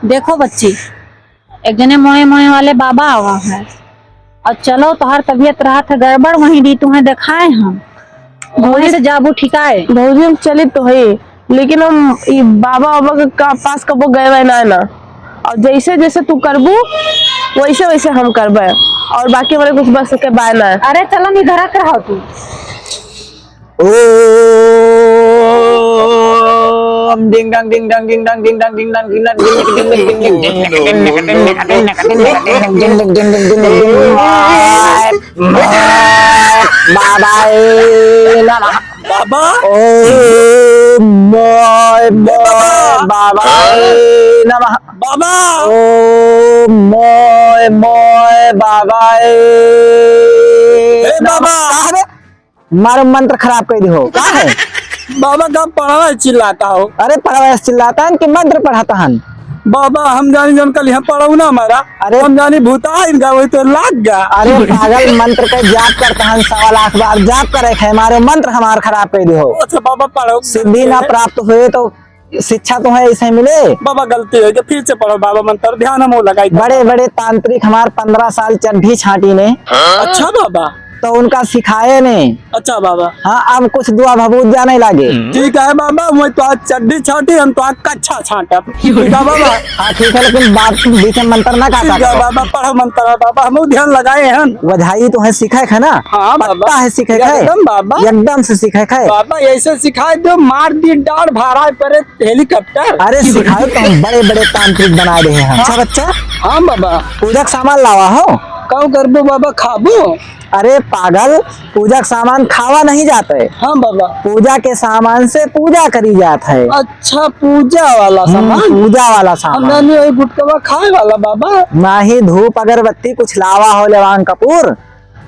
देखो बच्ची, एक जने मोए मोए वाले बाबा आवा है और चलो तोहर तबीयत रहा था गड़बड़, वहीं दी तुम्हें दिखाए हम वहीं से जाबू ठिकाए। भौजी हम चले तो है, लेकिन हम ये बाबा बाबा के पास कबो गए हुए ना ना। और जैसे जैसे तू करबू वैसे वैसे हम करबे, और बाकी हमारे कुछ बस के बाय ना। अरे चलो निधरा कर रहा तू। ओम डिंग डंग डिंग डंग डिंग डंग डिंग डंग डिंग डंग डिंग डंग डिंग डंग बाबा बाबा ओम मोय मोय बाबा नमः बाबा ओम मोय मोय बाबा बाबा मारो मंत्र खराब कर दी हो का है बाबा का पढ़ावा चिल्लाता हो। अरे पढ़ावा चिल्लाता है कि मंत्र पढ़ाता है बाबा हम जानी जन कल यहाँ पढ़ाऊ ना हमारा। अरे हम जानी भूता इनका वही तो लाग गया। अरे पागल मंत्र का जाप करता है 1.25 लाख बार जाप करे है हमारे मंत्र हमार खराब कर दी हो। अच्छा बाबा पढ़ो। सिद्धि ना प्राप्त हुए तो शिक्षा तो है ऐसे मिले। बाबा गलती है फिर से पढ़ो बाबा मंत्र ध्यान हम लगाई। बड़े बड़े तांत्रिक हमार 15 साल चड्ढी छाटी ने। अच्छा बाबा तो उनका सिखाए ने। अच्छा बाबा हाँ अब कुछ दुआ भभूत जाने लगे। ठीक है बाबा मैं तो आज चड्डी छाटी हम तो आज कच्छा छाटा। ठीक है बाबा। हाँ ठीक है लेकिन बात बीच में मंत्र ना ठीक है काटा बाबा पढ़ो मंत्र बाबा हम ध्यान लगाए हैं। वधाई तो है सीखे है ना। हाँ बाबा पक्का है सीखे है एकदम बाबा एकदम से सीखे है बाबा ऐसे सिखाए दो मार दी डाल भाड़ा पर हेलीकॉप्टर। अरे सिखाओ तो हम बड़े बड़े तांत्रिक बना रहे हैं। अच्छा बच्चा हाँ बाबा पूजक सामान लावा हो कब करबो बाबा खाबो। अरे पागल पूजा सामान खावा नहीं जाता है। हाँ बाबा पूजा के सामान से पूजा करी जाता है। अच्छा पूजा वाला सामान। पूजा वाला सामान हमने वही गुटकवा खाए वाला बाबा। ना ही धूप अगरबत्ती कुछ लावा हो लेवांग कपूर।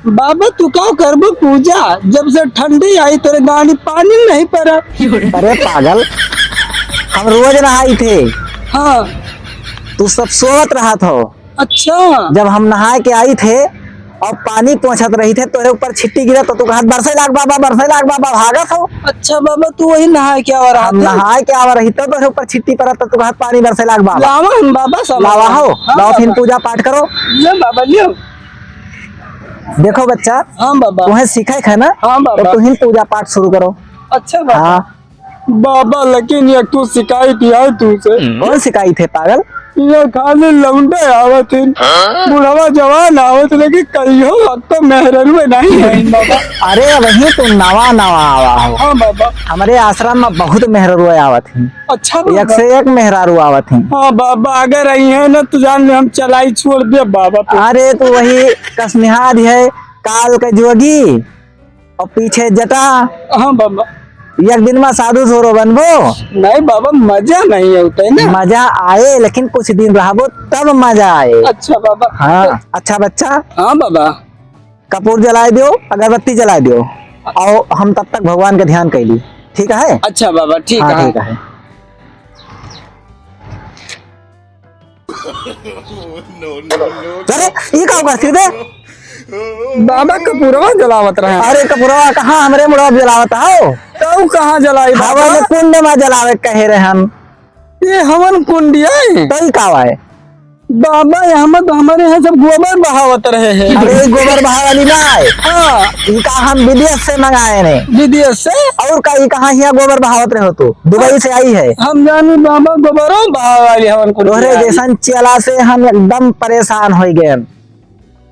बाबा तू क्या करबो पूजा जब से ठंडी आई तेरे गाड़ी पानी नहीं पड़ा। अरे पागल हम रोज नहाई थे। हाँ तू सब सोवत रहा था। अच्छा जब हम नहा के आई थे और पानी पहुंचत रही थे तोरे ऊपर छिट्टी गिरा तो तू कहा बरसे लाग बाबा भागा था। अच्छा बाबा तू वही नहा क्या हो रहा हम नहा के आवा रही तो तोरे ऊपर छिट्टी पड़ा तो तू कहा पानी बरसे लाग बाबा लावा हम बाबा सब लावा हो हाँ, लाओ फिर बाबा। पूजा पाठ करो। ले बाबा लियो। देखो बच्चा हाँ बाबा तुम्हें सीखे है ना। हाँ बाबा। तो तुम पूजा पाठ शुरू करो। अच्छा बाबा हाँ बाबा लेकिन ये तू शिकायत है तुझसे। कौन सिखाई थे पागल। ये खाली लौंडे आवत बुढ़ावा जवान आवत लेकिन कहियो अब तो मेहरन में नहीं है बाबा। अरे वही तो नवा नवा आवा हो। हाँ बाबा हमारे आश्रम में बहुत मेहरारू आवत है। अच्छा एक बाबा। से एक मेहरारू आवत है। हाँ बाबा अगर आई है ना तो जान ले हम चलाई छोड़ दे बाबा पे। अरे तो वही कसनिहार है काल का जोगी और पीछे जटा। हाँ बाबा एक दिन में साधु सोरो बनबो। नहीं बाबा मजा नहीं होता है ना। मजा आए लेकिन कुछ दिन रहबो तब मजा आए। अच्छा बाबा। हाँ अच्छा बच्चा हाँ बाबा कपूर जलाए दियो अगरबत्ती जलाए दियो और हम तब तक भगवान का ध्यान कैली। ठीक है। अच्छा बाबा ठीक हाँ है। ठीक है। अरे ये क्या करती थे बाबा कपूरवा जलावत रहे। अरे कपूरवा कहाँ हमरे मुड़वा जलावत हो। तो कहाँ जलाई बाबा। हवन कुंड में जलावे कहे रहे हम। ये हवन कुंडिया है तो का है बाबा यहाँ में तो हमारे यहाँ सब गोबर बहावत रहे हैं। अरे गोबर बहा वाली ना है। हाँ इनका हम विदेश से मंगाए ने। विदेश से। और का कहाँ यहाँ गोबर बहावत रहे हो तू दुबई से आई है। हम जानी बाबा गोबरों बहाव वाली हवन कुंडिया। तोहरे जैसन चला से हम एकदम परेशान हो गए।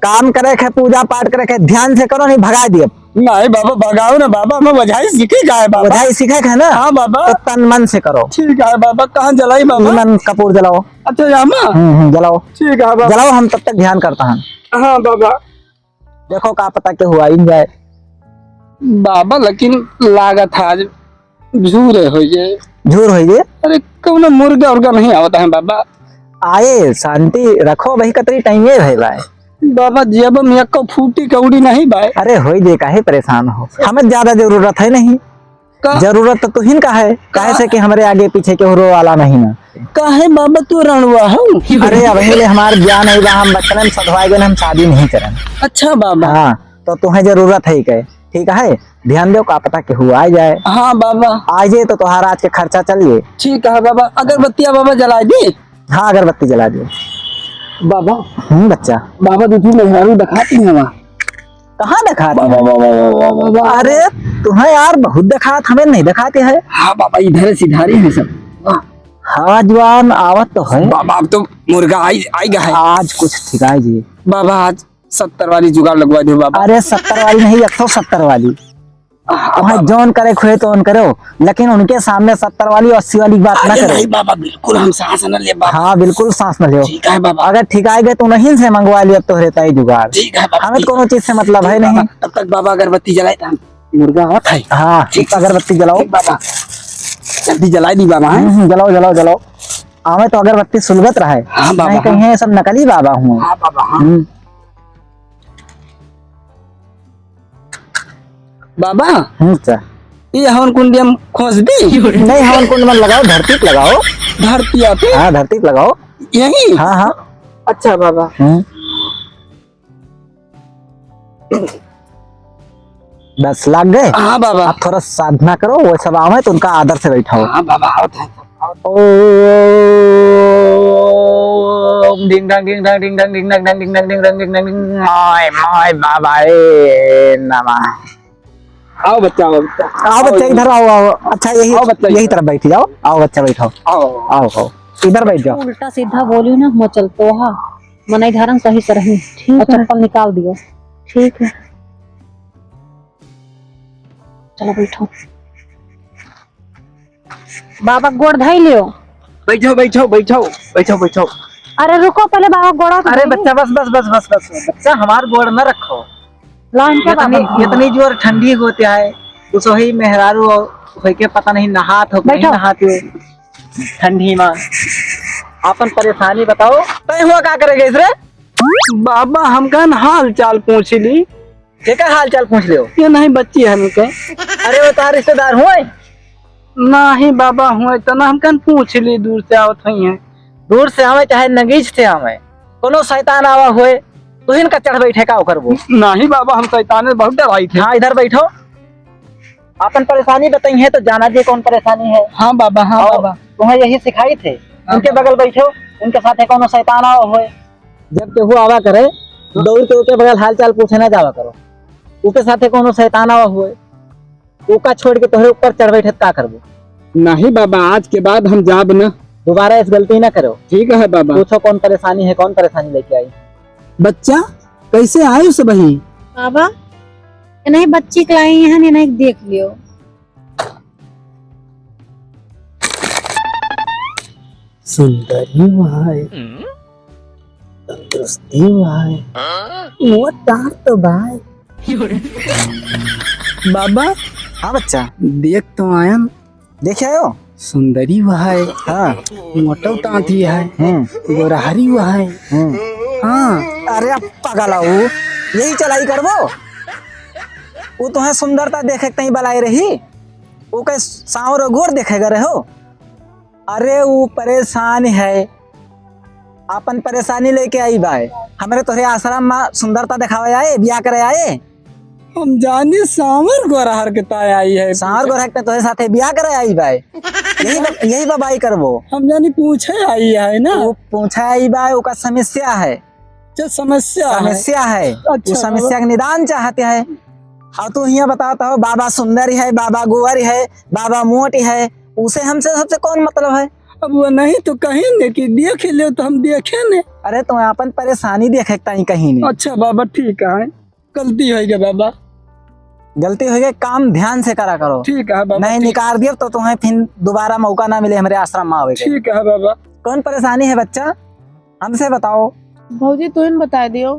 काम करे है पूजा पाठ करे है ध्यान से करो नहीं भगा दिए। नहीं बाबा भगाओ ना बाबा हमें बजाई सीखे का है बाबा। बधाई सीखे है ना। हाँ बाबा तो तन मन से करो। ठीक है बाबा कहाँ जलाई बाबा। मन कपूर जलाओ। अच्छा यहाँ जलाओ ठीक है बाबा। जलाओ हम तब तक ध्यान करता हूँ। हाँ बाबा देखो का पता क्या हुआ इन जाए। बाबा लेकिन लागत आज झूरे हो गए। झूर हो गए। अरे कौन मुर्गा उर्गा नहीं आवता है बाबा। आए शांति रखो वही कतरी टाइम है भाई। बाबा जब में को फूटी कौड़ी नहीं भाई। अरे हो दे काहे परेशान हो हमें ज्यादा जरूरत है नहीं। जरूरत तो तुहिन का है काहे से कि हमारे आगे पीछे के हो वाला नहीं ना। काहे बाबा तू रणवा है। अरे अब हमारे ज्ञान है हम बचपन सधवाए गए हम शादी नहीं करें। अच्छा बाबा। हाँ तो तुम्हें जरूरत है क्या। ठीक है ध्यान दो का पता कि हुआ आ जाए। हाँ बाबा आ जाए तो तुम्हारा आज के खर्चा चलिए। ठीक है बाबा अगरबत्तियां बाबा जला दी। हाँ अगरबत्ती जला दियो। बाबा बच्चा बाबा दूसरी मेहरारू दिखाती है वहाँ। कहाँ दिखाते बाबा हैं? बाबा बाबा बाबा। अरे तुम्हें यार बहुत दिखात, हमें नहीं दिखाते है। हाँ बाबा इधर सिधारी है सब। वाह। हाँ जवान आवत तो है। बाबा अब तो मुर्गा आई आई गया है। आज कुछ ठिकाई जी। बाबा आज 70 वाली जुगाड़ लगवा दो बाबा। अरे 70 वाली नहीं, 170 वाली। वहाँ जौन करे खोए तो उन करो, लेकिन उनके सामने 70 वाली 80 वाली बात ना अरे करो। नहीं बाबा बिल्कुल हम सांस न ले बाबा। हाँ बिल्कुल सांस न लियो। ठीक है बाबा। अगर ठिकाए गए तो नहीं से मंगवा लियो, तो रहता ही जुगाड़। ठीक है बाबा। हमें तो कोनो चीज से मतलब है नहीं। तब तक बाबा अगरबत्ती जलाए था, मुर्गा आवत है। हाँ ठीक अगरबत्ती जलाओ। ठीक बाबा जल्दी जलाई दी बाबा। जलाओ जलाओ जलाओ। हमें तो अगरबत्ती सुलगत रहा है। हाँ बाबा, नहीं कहीं सब नकली बाबा हूँ। हाँ बाबा हाँ। बाबा अच्छा। ये हवन कुंडी हम खोज दी। नहीं हवन कुंड में लगाओ, धरती पे लगाओ। धरती आते हाँ धरती पे लगाओ। यही। हाँ हाँ। अच्छा बाबा। बस लग गए। हाँ बाबा। आप थोड़ा साधना करो, वो सब आवे तो उनका आदर से बैठाओ। हाँ बाबा आवत है। ओम डिंग डंग डिंग डंग डिंग डंग डिंग डंग डिंग डंग डिंग डंग डिंग डंग डिंग माय माय बाबा रे नमः। आओ बच्चा आओ बच्चा। आओ बच्चा इधर आओ आओ। अच्छा यही आओ बच्चा, यही तरफ बैठी जाओ। आओ बच्चा बैठो। आओ आओ आओ इधर बैठ जाओ। उल्टा सीधा बोली ना मैं चलतो हा मनाई धारण सही से रही। और चप्पल निकाल दियो। ठीक है चलो बैठो। बाबा गोड़ धाई लियो। बैठो बैठो बैठो बैठो बैठो। अरे रुको पहले बाबा गोड़ा अरे बच्चा बस बस बस बस बस बच्चा हमार गोड़ न रखो। लाइन के बाबा इतनी जोर ठंडी होती है, उसो ही मेहरारू होई के पता नहीं नहात हो नहीं बैठो। नहाते ठंडी में। अपन परेशानी बताओ। तय हुआ क्या करेगा इसरे? बाबा हम कहन हाल चाल पूछ ली। ठीक है हाल चाल पूछ लियो। ये नहीं बच्ची है हमके। अरे वो तार रिश्तेदार हुए? नहीं बाबा हुए तो ना हम कहन पूछ ली, दूर से आवत हुई है। दूर से हमें चाहे नगीच थे हमें कोनो शैतान आवा हुए तो इनका चढ़ बैठे का कर वो। नहीं बाबा हम शैतान बहुत डराई थे। हाँ इधर बैठो। अपन परेशानी बताई है तो जाना जी कौन परेशानी है। हाँ बाबा हाँ बाबा। तुम्हें यही सिखाई थे। उनके बगल बैठो, उनके साथ कोनो शैतान आवा हुए जब केहू आवा करे दौड़ के उनके बगल हाल चाल पूछे ना जावा करो। उनके साथ कोनो शैतान आवा हुए उका छोड़ के तोहरे ऊपर चढ़ बैठे का करबो। नहीं बाबा आज के बाद हम जाब न। दोबारा इस गलती ना करो। ठीक है बाबा। पूछो कौन परेशानी है, कौन परेशानी लेके आई। बच्चा कैसे आए उस बही? बाबा नहीं बच्ची के लाई है नहीं देख लियो। सुंदरी भाई तंदुरुस्ती भाई वो तार तो भाई। बाबा हाँ बच्चा देख तो आयन देखे आयो। सुंदरी भाई हाँ मोटो तांती है गोरहरी भाई। हाँ अरे अब पागल हो यही चलाई करबो। वो तो है सुंदरता देखे कहीं बलाई रही वो कहीं सांवर और गोर देखेगा रहो। अरे वो परेशान है, अपन परेशानी लेके आई बाय। हमारे तोहरे आश्रम में सुंदरता दिखावे आए, ब्याह करे आए। हम जाने सांवर गोरहर के ताय आई है। सांवर गोर है तोहरे साथे ब्याह करे आई बाय। यही बाबाई करबो। हम जानी पूछे आई है ना। वो पूछा आई बाय, वो का समस्या है। क्या समस्या है? समस्या है। अच्छा, वो समस्या का निदान चाहते हैं। और तू यहाँ बताता हो बाबा सुंदर है, बाबा गोवर है, बाबा मोटी है, उसे हमसे सबसे कौन मतलब है। अब वो नहीं तो कहेंगे कि देख ले तो हम देखे ने। अरे तुम अपन परेशानी देखे कहीं नहीं। अच्छा बाबा ठीक है, गलती है क्या बाबा? गलती हो गई, काम ध्यान से करा करो। ठीक है बाबा। नहीं निकाल दियो तो तुम्हें फिर दोबारा मौका ना मिले हमारे आश्रम में आवे के। ठीक है बाबा। कौन परेशानी है बच्चा हमसे बताओ। भौजी तू इन बता दियो।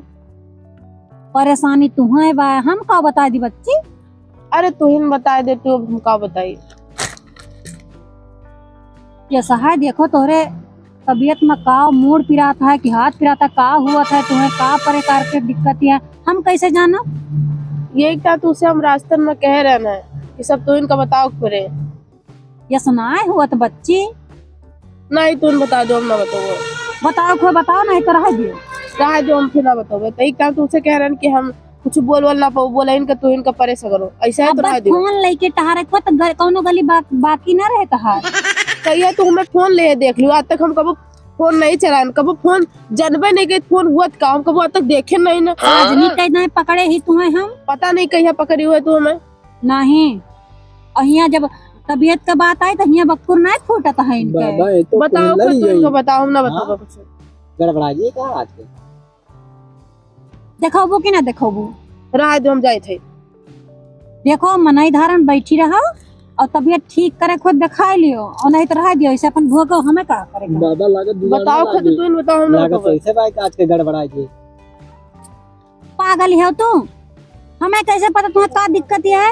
परेशानी तुम्हें बा हम का बता दी बच्ची। अरे तू इन बता दे तू हम का बताई। ये सहाय देखो तोहरे तबीयत में का मूड पिराता है कि हाथ पिराता का हुआ था, तुम्हें का प्रकार के दिक्कत है हम कैसे जाना। ये एक तो उसे हम रास्ते में कह रहे ना कि सब तू इनका बताओ करे। ये सुनाए हुआ तो बच्ची नहीं तू इन बता दो हम ना बताओ। बताओ कोई बताओ नहीं तो रह दियो। रहा जो हम फिर ना बताओ। तो एक काम तो उसे कह रहे कि हम कुछ बोल ना पाओ, बोला इनका तू इनका परेशान करो ऐसा है तो रह दियो। फोन लेके टहरे को तो कौनो गली बाकी ना रहे तहार। तो ये तो हमें फोन ले देख लियो। आज तक हम कब फोन नहीं चलान, कबो फोन जानबे नहीं के फोन हुआ का, हम कबो आज तक देखे नहीं ना। साजनी कहीं नहीं पकड़े ही तुम्हें हम पता नहीं कहिया पकड़ी हुए तू हमें। नहीं। अहिया जब तबीयत का बात आई तो अहिया बक्कुर नहीं फूटता है इनके। बाबा ये तो बताओ कुल कुछ लड़ी तो इनको गई। बताओ, हम ना बताओ कुछ। गड़बड़ा जी का आज के देखो कि ना देखो रहा दो, हम जाए थे। देखो मनई धारण बैठी रहो और तबीयत ठीक करे खुद दिखाई लियो और नहीं तो रह दियो ऐसे अपन भोगो, हमें का करेगा। बाबा लागत बताओ खुद तू इन बताओ, हम ना लागत बताओ। कैसे भाई आज के गड़बड़ा जी। पागल है तू, हमें कैसे पता तुम्हें क्या दिक्कत है।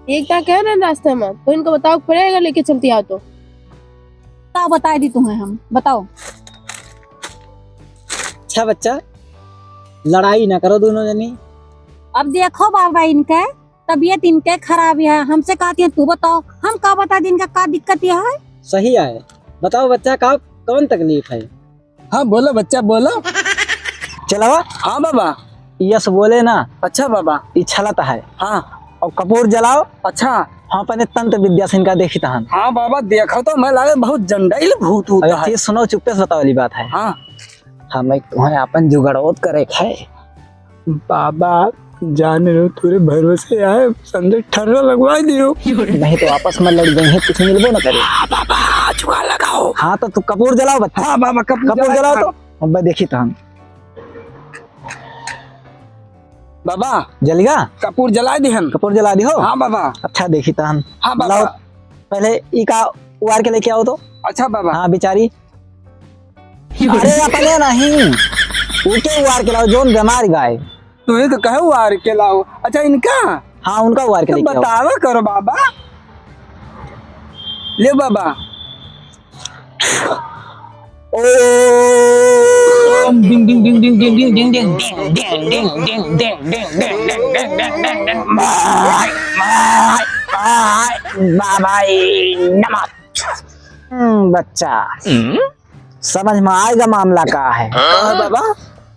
एक क्या कह रहे हैं रास्ते में, तो इनको बताओ पड़ेगा लेके चलती आओ तो। बताओ बता दी तुम्हें हम, बताओ। अच्छा बच्चा लड़ाई ना करो दोनों जनी। अब देखो बाबा इनके तबीयत इनके खराब है, हमसे कहती है तू बताओ, हम का बता दी इनका क्या दिक्कत है। सही है, बताओ बच्चा का कौन तकलीफ है। हाँ बोलो बच्चा बोलो। चलावा हाँ बाबा। यस बोले ना। अच्छा बाबा। इच्छा है। हाँ और कपूर जलाओ। अच्छा। हाँ अपने तंत्र विद्या से इनका देखी तहन। हाँ बाबा देखो तो मैं लागे बहुत जंडाइल भूत होता है। चीज सुनो चुपके से बताओ वाली बात है। हाँ हमें तुम्हें अपन जुगड़ोत करे है। बाबा जाने लो तेरे भरोसे आए, संजय ठर्रा लगवा दियो। नहीं तो आपस में लड़ गए कुछ मिलबो ना करे। बाबा जुआ लगाओ। हाँ तो तू कपूर जलाओ बच्चा। हाँ बाबा कपूर जलाओ तो अब देखी तहन। बाबा जलिया कपूर जला दी हम। कपूर जला दी हो। हाँ बाबा। अच्छा देखी तहन। हाँ बाबा। लाओ पहले ई का उबार के लेके आओ तो। अच्छा बाबा। हाँ बेचारी। अरे अपने नहीं उनके उबार के लाओ जोन बीमार गाय। तो ये तो कहे वार के लाओ। अच्छा इनका। हाँ उनका उबार के तो लेके आओ। बतावा करो बाबा। ले बाबा। ओम डिंग डिंग डिंग डिंग डिंग डिंग डिंग डिंग डिंग डिंग डिंग डिंग डिंग डिंग डिंग डिंग डिंग माय माय माय बाबा नमः। बच्चा समझ में आएगा मामला का है। बाबा।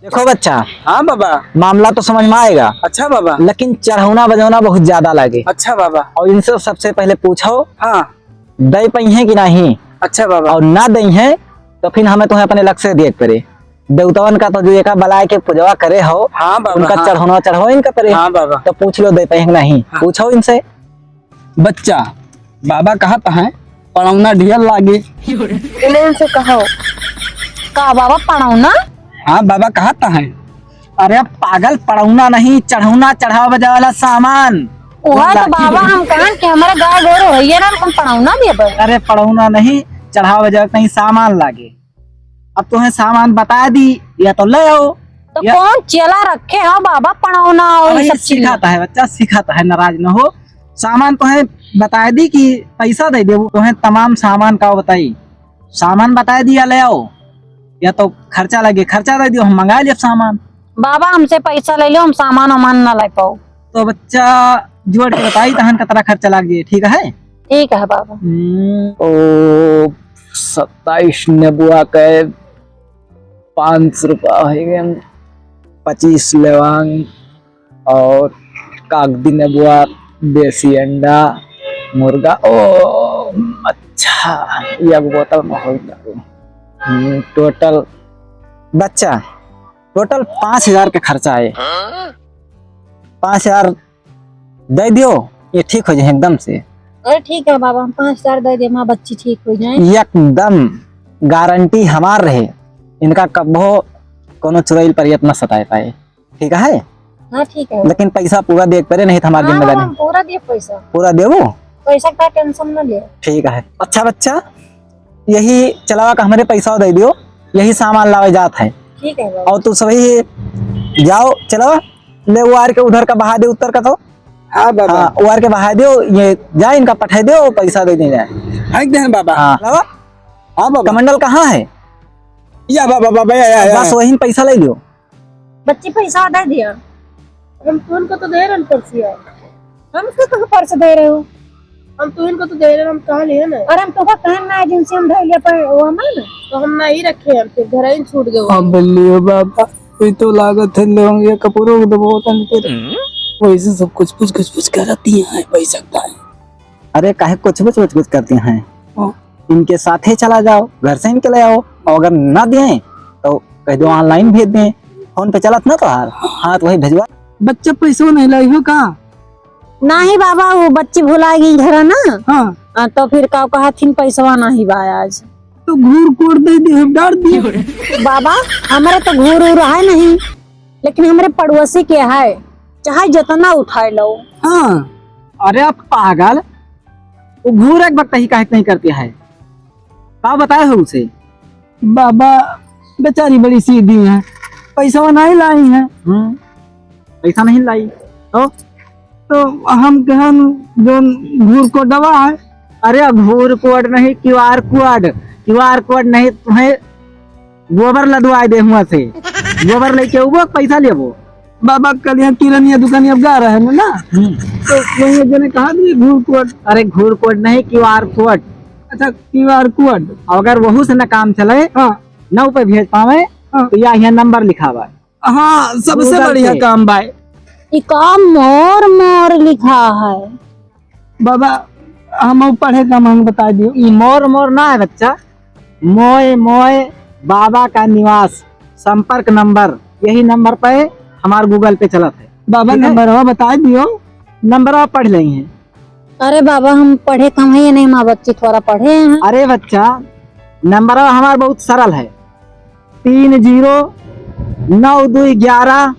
देखो बच्चा हाँ बाबा। मामला तो समझ में आएगा अच्छा बाबा। लेकिन चढ़ौना बजौना बहुत ज्यादा लगे। अच्छा बाबा। और इनसे सबसे पहले पूछो हाँ। दई पई है कि नहीं। अच्छा बाबा। और ना दई है तो फिर हमें तुम्हें अपने लक्ष्य देख करे। देवतवन का तो जो एक बलाय के पूजवा करे हो। हाँ बाबा। उनका हाँ। चढ़ौना चढ़ो इनका परे। हाँ बाबा। तो पूछ लो दई पई है कि नहीं। हाँ। पूछो इनसे। बच्चा बाबा कहता है पड़ौना ढेर लागे। इन्हें इनसे कहो। का बाबा पढ़ाऊना। हाँ बाबा कहता है। अरे पागल पड़ौना नहीं चढ़ौना चढ़ावा बजा वाला सामान। वह तो बाबा हम कहें कि हमारे गाय गोरो है ना, हम पढ़ाऊना भी है। अरे पड़ौना नहीं चढ़ावा बजा कहीं सामान लागे। अब तुम्हें सामान बता दी या तो ले आओ। तो कौन चेला रखे हो बाबा पढ़ाऊना और अरे ये सब चीज। सिखाता है बच्चा सिखाता है, नाराज न हो। सामान तुम्हें बता दी कि पैसा दे दे तुम्हें तमाम सामान का बताई। सामान बता दिया ले आओ या तो खर्चा लगे खर्चा दे दियो हम मंगा लिया सामान। बाबा हमसे पैसा ले लो, हम सामान वामान ना ला पाओ। तो बच्चा जोड़ के बताई तहन कतरा खर्चा लग जाए। ठीक है। ठीक है बाबा। ओ 27 नेबुआ के 500 रुपया है गए। 25 लेवांग और कागदी नेबुआ देसी अंडा मुर्गा। ओ अच्छा ये बोतल में हो गया। टोटल बच्चा टोटल 5000 का खर्चा है। 5000 दे दियो ये ठीक हो जाए एकदम से। अरे ठीक है बाबा, हम 5000 दे दे, माँ बच्ची ठीक हो जाए। एकदम गारंटी हमार रहे। इनका कबो कोनो चुराइल परियत न सताए पाए। ठीक है। हाँ ठीक है। लेकिन पैसा पूरा देख पड़े नहीं तो हमारी हाँ जिम्मेदारी। बाबा, पूरा दिए पैसा। पूरा देवो। पैसा का टेंशन न ले। ठीक है। अच्छा बच्चा यही चलावा का हमारे पैसा दे दियो, यही सामान लावे जात है। ठीक है बाबा। और तू सभी जाओ चलो ले वार के उधर का बहा दे उत्तर का तो। हाँ बाबा। हाँ वार के बहा दो ये जा इनका पठा दो पैसा दे दे जाए। हाँ बाबा। हाँ चलावा हाँ बाबा। कमंडल कहाँ है। या बाबा बाबा या बस वही पैसा ले लियो। बच्ची पैसा दे दिया। हम तो इनको तो दे रहे हैं पर्सिया। हम तो पर्स दे रहे हो। हम तो इनको तो दे रहे हैं, हम कहाँ लिए ना। और हम तो कहना एजेंसी हम धर लिया पर वो हमारे तो हम नहीं रखे हैं, फिर घर ही छूट गए। हाँ बोलिए बाबा ये तो लागत है लोग ये कपूरों को बोतल के वैसे सब कुछ करती हैं पैसा का है। अरे काहे कुछ करती हैं। इनके साथ ही चला जाओ, घर से इनके ले आओ, और अगर ना दिए तो कह दो ऑनलाइन भेज दें, फोन पे चलत ना तो हाँ तो वही भेजवा। बच्चा पैसा नहीं लाई हो का? नहीं बाबा, वो बच्ची भुला गई घर ना। हाँ तो फिर का कहा थिन पैसा नहीं बा आज। तो घूर कोड़ दे दी, डाल दी। बाबा हमारे तो घूर उर है नहीं, लेकिन हमारे पड़ोसी के है, चाहे जितना उठाए लो। हाँ अरे आप पागल, वो घूर एक वक्त ही काहे नहीं करती है, क्या बताए हो उसे? बाबा बेचारी बड़ी सीधी है, पैसा नहीं लाई है। पैसा नहीं लाई तो हम कहन जो घूर को दवा है। अरे घूर कोड नहीं, क्यूआर कोड नहीं, तुम्हें गोबर लदवा दे हुआ से, गोबर लेके वो पैसा लेबो। बाबा कल यहाँ किरानिया दुकानिया गा रहे हैं ना, तो वही जने कहा दिए घूर कोड। अरे घूर कोड नहीं, क्यूआर कोड। अच्छा क्यूआर कोड, अगर वहू से न काम चले, हाँ नौ पे भेज पावे, तो यहाँ नंबर लिखा हुआ है। हाँ सबसे गूगल बढ़िया पे। काम भाई। ये काम मोर मोर लिखा है। बाबा हम पढ़े का हम बता दियो। ये मोर मोर ना है बच्चा, मोय मोय बाबा का निवास, संपर्क नंबर, यही नंबर पे हमारे गूगल पे चलत है। बाबा ठीक है? नंबर बता दियो। नंबर आप पढ़ लें हैं। अरे बाबा हम पढ़े कम है नहीं, माँ बच्ची थोड़ा पढ़े हैं। अरे बच्चा नंबर हमारा बहुत सरल है, 309211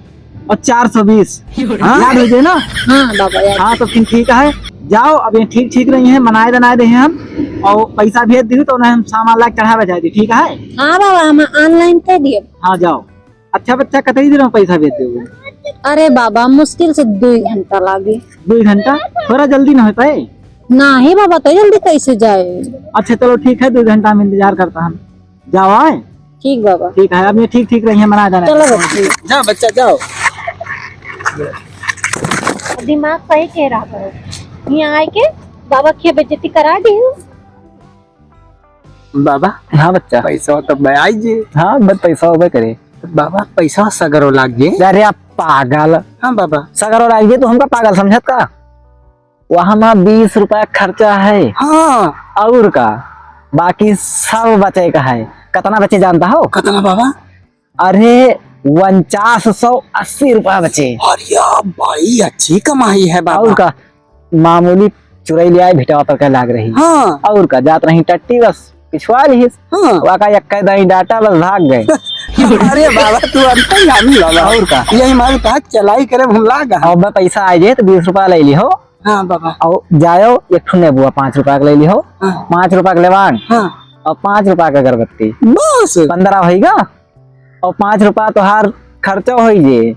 और 420। याद हो गए ना? हाँ बाबा यार। हाँ तो फिर ठीक है, जाओ अब ये ठीक ठीक रही है, मनाए दनाए रहे हैं हम, और पैसा भेज दी तो उन्हें हम सामान लाके चढ़ा बजा दी। ठीक है? हाँ बाबा हम ऑनलाइन कर दिए। हाँ जाओ। अच्छा बच्चा कतई दिन में पैसा भेज दोगे? अरे बाबा मुश्किल से 2 घंटा लागे। 2 घंटा? थोड़ा जल्दी ना होता है? नहीं बाबा तो जल्दी कैसे जाए। अच्छा चलो ठीक है, 2 घंटा में इंतजार करता हम। जाओ आए। ठीक बाबा। ठीक है, अब ये ठीक ठीक रही है, मना देना। चलो बच्ची। जाओ बच्चा जाओ। दिमाग सही कह रहा करो, यहाँ आए के बाबा की बेइज्जती करा दी। बाबा हाँ बच्चा, पैसा तो भाई। हाँ बस पैसा होबे करे। बाबा पैसा सगरो लाग गए। अरे आप पागल, हाँ बाबा सगर और आइए तो हमका पागल समझत का? वहाँ में 20 रुपया खर्चा है, हाँ और का बाकी सब बचे का है। कितना बचे जानता हो? कितना बाबा? अरे 4980 रुपया बचे। अरे भाई अच्छी कमाई है और बाबा। का मामूली चुराई ले आए, भिटवा पर के लाग रही। हाँ और का जात नहीं टट्टी, बस पिछवा ली। हाँ वाका यक्का दही डाटा बस भाग गए। अरे बाबा तू अंतर्यामी बाबा। और का ये हमारे पास चलाई करे हम लागा। और बस पैसा आ जाए तो 20 रुपया ले ली हो, हाँ बाबा। और जाओ एक ठुने बुआ 5 रुपया के ले ली हो, हाँ 5 रुपया के लेवान हाँ और 5 रुपया का अगरबत्ती, बस 15 होगा, और 5 रुपया तो हर खर्चा हो जे।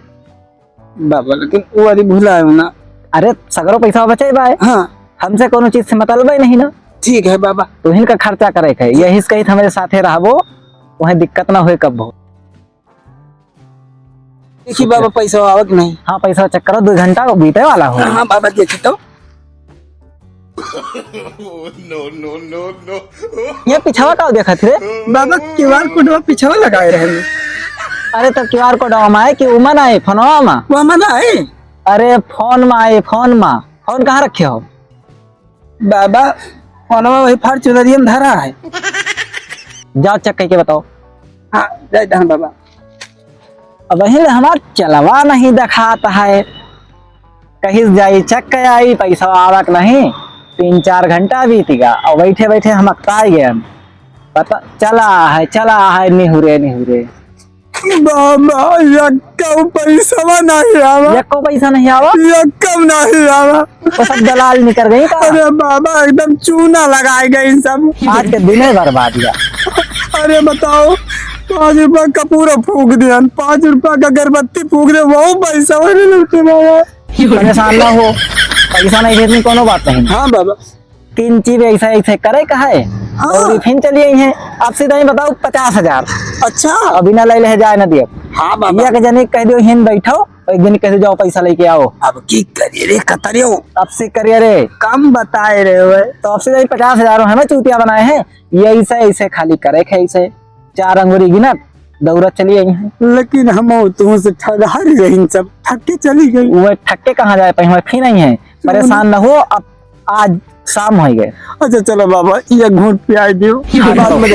बाबा लेकिन वो वाली भूला है ना। अरे सगरो पैसा बचे बाय, हाँ हमसे कोनो चीज से मतलब ही नहीं ना, ठीक है बाबा। तो इनका खर्चा करे है। यही कही हमारे साथे रहबो, वहीं दिक्कत ना होए कब हो। देखिए बाबा पैसा आवक नहीं। हाँ पैसा चेक करो, 2 घंटा बीते वाला हो। हाँ बाबा देखी तो ये पिछवा का देखा थे? बाबा क्यूआर कोड पीछे लगाए रहे। अरे तो क्यूआर कोड आए कि उमन आए फोनवा में? वो मना है अरे फोन में आए, फोन में। फोन कहाँ रखे हो बाबा? फोनवा वही फॉर्च्यूनर में धरा है। जाओ चेक करके बताओ। हाँ जय धन बाबा। अब वही हमार चलवा नहीं दिखाता है, कहीं जाई चेक कर आई, पैसा आवक नहीं। 3-4 घंटा बीतेगा और बैठे बैठे हम अकता गए, पता चला है निहुरे निहुरे। बाबा यक्कम पैसा नहीं आवा, एको पैसा नहीं आवा, यक्कम नहीं आवा। वो सब दलाल निकल गई का। अरे बाबा एकदम चूना लगाए गए सब। आज के दिन ही बर्बाद गया। अरे बताओ 5 रुपया का पूरा फूक दिया, 5 रुपया का अगरबत्ती फूक दे, वो पैसा वाले लूटे बाबा। परेशान ना हो, पैसा नहीं भेजनी कोनो बात नहीं। हाँ बाबा 3 चीज ऐसा ऐसे करे का है, और फिर चलिए हैं। आप सीधा ही बताओ 50,000 अच्छा। अभी ना ले जाए ना दियो। हाँ बाबा। या के जने कह दियो हिन बैठो, और एक दिन कह जाओ पैसा लेके आओ। अब की करिए रे कतरियो, अब से करिए रे, कम बताए रहे हो। तो अब से 50,000 हमें चूतिया बनाए हैं। ये ऐसे ऐसे खाली करे है, ऐसे 4 अंगूरी गिनत दौड़त चली आई है। लेकिन हम तुम से ठगा रही, सब ठग के चली गई। वो ठक्के कहाँ जाए, फिर नहीं है। परेशान न हो, अब आज शाम हो गए। अच्छा चलो बाबा ये घूट पियाई दियो बाद में